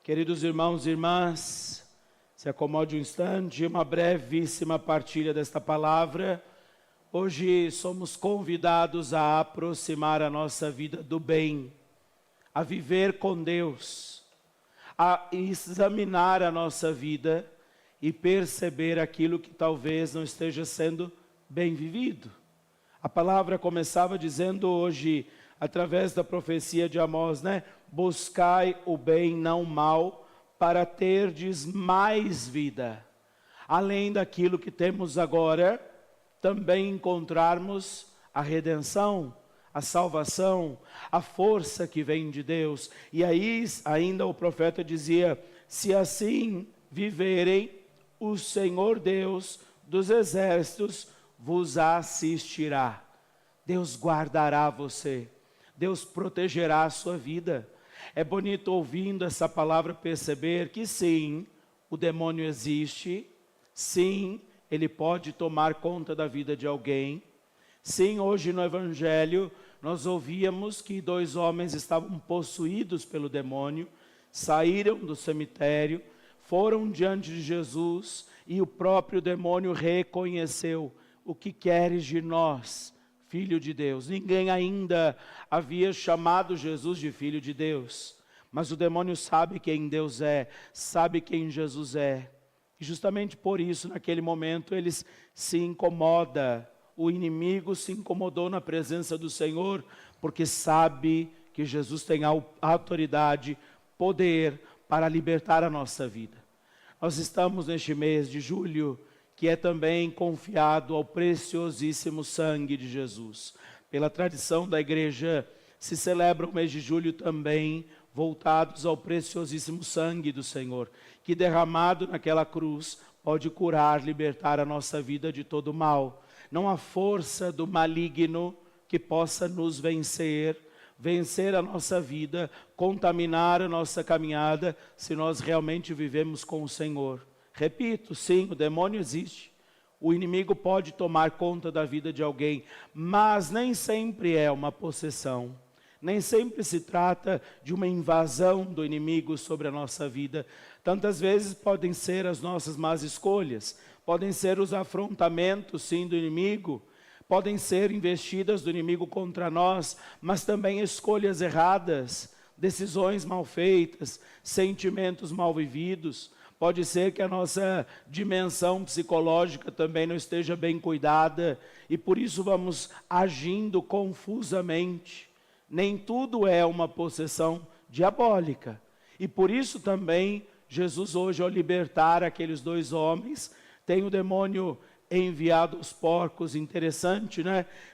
Queridos irmãos e irmãs, se acomode um instante, uma brevíssima partilha desta palavra. Hoje somos convidados a aproximar a nossa vida do bem, a viver com Deus, a examinar a nossa vida e perceber aquilo que talvez não esteja sendo bem vivido. A palavra começava dizendo hoje, através da profecia de Amós, buscai o bem, não o mal, para terdes mais vida. Além daquilo que temos agora, também encontrarmos a redenção, a salvação, a força que vem de Deus. E aí ainda o profeta dizia, se assim viverem, o Senhor Deus dos exércitos vos assistirá. Deus guardará você. Deus protegerá a sua vida. É bonito ouvindo essa palavra perceber que sim, o demônio existe. Sim, ele pode tomar conta da vida de alguém. Sim, hoje no Evangelho nós ouvíamos que 2 homens estavam possuídos pelo demônio, saíram do cemitério, foram diante de Jesus e o próprio demônio reconheceu: o que queres de nós, Filho de Deus? Ninguém ainda havia chamado Jesus de Filho de Deus, mas o demônio sabe quem Deus é, sabe quem Jesus é. E justamente por isso, naquele momento, ele se incomoda. O inimigo se incomodou na presença do Senhor, porque sabe que Jesus tem autoridade, poder para libertar a nossa vida. Nós estamos neste mês de julho, que é também confiado ao preciosíssimo sangue de Jesus. Pela tradição da igreja, se celebra o mês de julho também voltados ao preciosíssimo sangue do Senhor, que derramado naquela cruz pode curar, libertar a nossa vida de todo mal. Não há força do maligno que possa nos vencer a nossa vida, contaminar a nossa caminhada, se nós realmente vivemos com o Senhor. Repito, sim, o demônio existe. O inimigo pode tomar conta da vida de alguém, mas nem sempre é uma possessão. Nem sempre se trata de uma invasão do inimigo sobre a nossa vida. Tantas vezes podem ser as nossas más escolhas, podem ser os afrontamentos, sim, do inimigo, podem ser investidas do inimigo contra nós, mas também escolhas erradas, decisões mal feitas, sentimentos mal vividos. Pode ser que a nossa dimensão psicológica também não esteja bem cuidada e por isso vamos agindo confusamente. Nem tudo é uma possessão diabólica. E por isso também Jesus hoje, ao libertar aqueles 2 homens, tem o demônio enviado aos porcos. Interessante,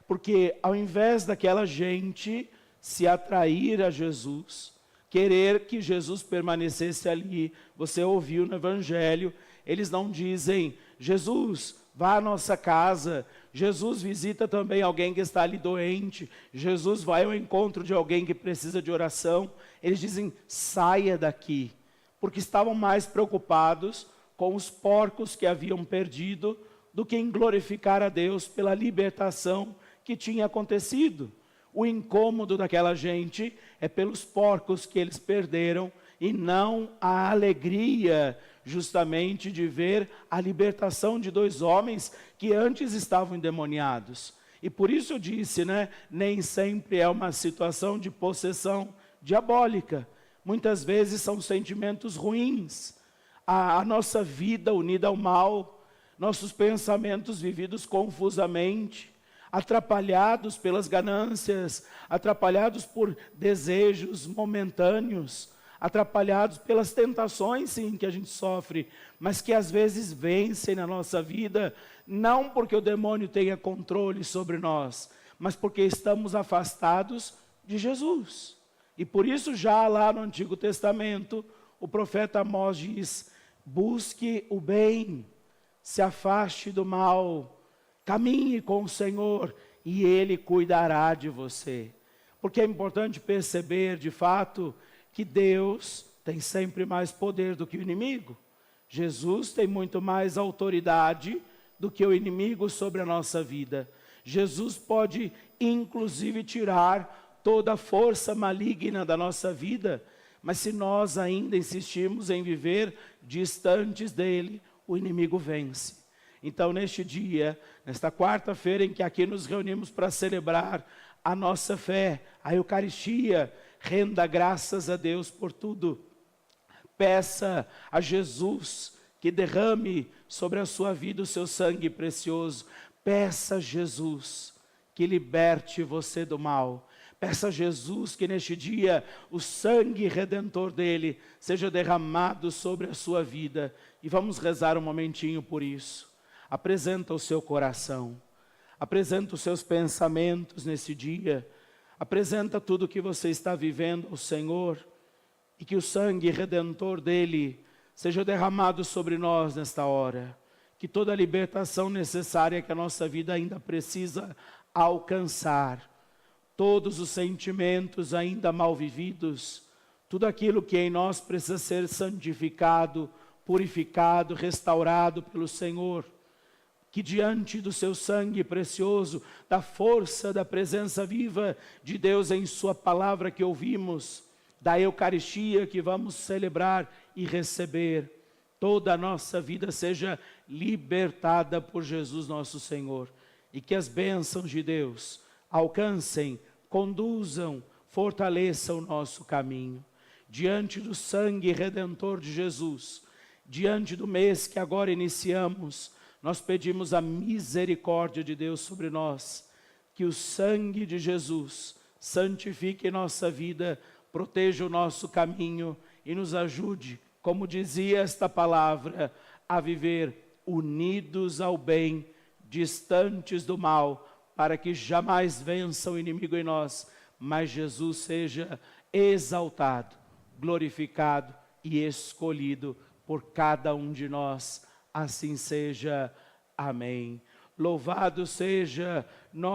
Porque ao invés daquela gente se atrair a Jesus, querer que Jesus permanecesse ali, você ouviu no Evangelho, eles não dizem: Jesus, vá à nossa casa, Jesus visita também alguém que está ali doente, Jesus vai ao encontro de alguém que precisa de oração. Eles dizem: saia daqui, porque estavam mais preocupados com os porcos que haviam perdido do que em glorificar a Deus pela libertação que tinha acontecido. O incômodo daquela gente é pelos porcos que eles perderam e não a alegria justamente de ver a libertação de 2 homens que antes estavam endemoniados. E por isso eu disse, nem sempre é uma situação de possessão diabólica. Muitas vezes são sentimentos ruins. A nossa vida unida ao mal, nossos pensamentos vividos confusamente, atrapalhados pelas ganâncias, atrapalhados por desejos momentâneos, atrapalhados pelas tentações, sim, que a gente sofre, mas que às vezes vencem na nossa vida, não porque o demônio tenha controle sobre nós, mas porque estamos afastados de Jesus. E por isso já lá no Antigo Testamento, o profeta Amós diz: busque o bem, se afaste do mal, caminhe com o Senhor e Ele cuidará de você. Porque é importante perceber, de fato, que Deus tem sempre mais poder do que o inimigo. Jesus tem muito mais autoridade do que o inimigo sobre a nossa vida. Jesus pode, inclusive, tirar toda a força maligna da nossa vida, Mas se nós ainda insistimos em viver distantes dele, o inimigo vence. Então, neste dia, nesta quarta-feira em que aqui nos reunimos para celebrar a nossa fé, a Eucaristia, renda graças a Deus por tudo. Peça a Jesus que derrame sobre a sua vida o seu sangue precioso. Peça a Jesus que liberte você do mal. Peça a Jesus que neste dia o sangue redentor dele seja derramado sobre a sua vida. E vamos rezar um momentinho por isso. Apresenta o seu coração. Apresenta os seus pensamentos nesse dia. Apresenta tudo o que você está vivendo ao Senhor. E que o sangue redentor dele seja derramado sobre nós nesta hora. Que toda a libertação necessária que a nossa vida ainda precisa alcançar, todos os sentimentos ainda mal vividos, tudo aquilo que em nós precisa ser santificado, purificado, restaurado pelo Senhor, que diante do seu sangue precioso, da força da presença viva de Deus em sua palavra que ouvimos, da Eucaristia que vamos celebrar e receber, toda a nossa vida seja libertada por Jesus nosso Senhor. E que as bênçãos de Deus alcancem, conduzam, fortaleçam o nosso caminho. Diante do sangue redentor de Jesus, diante do mês que agora iniciamos, nós pedimos a misericórdia de Deus sobre nós. Que o sangue de Jesus santifique nossa vida, proteja o nosso caminho e nos ajude, como dizia esta palavra, a viver unidos ao bem, distantes do mal, para que jamais vença o inimigo em nós, mas Jesus seja exaltado, glorificado e escolhido por cada um de nós. Assim seja. Amém. Louvado seja nosso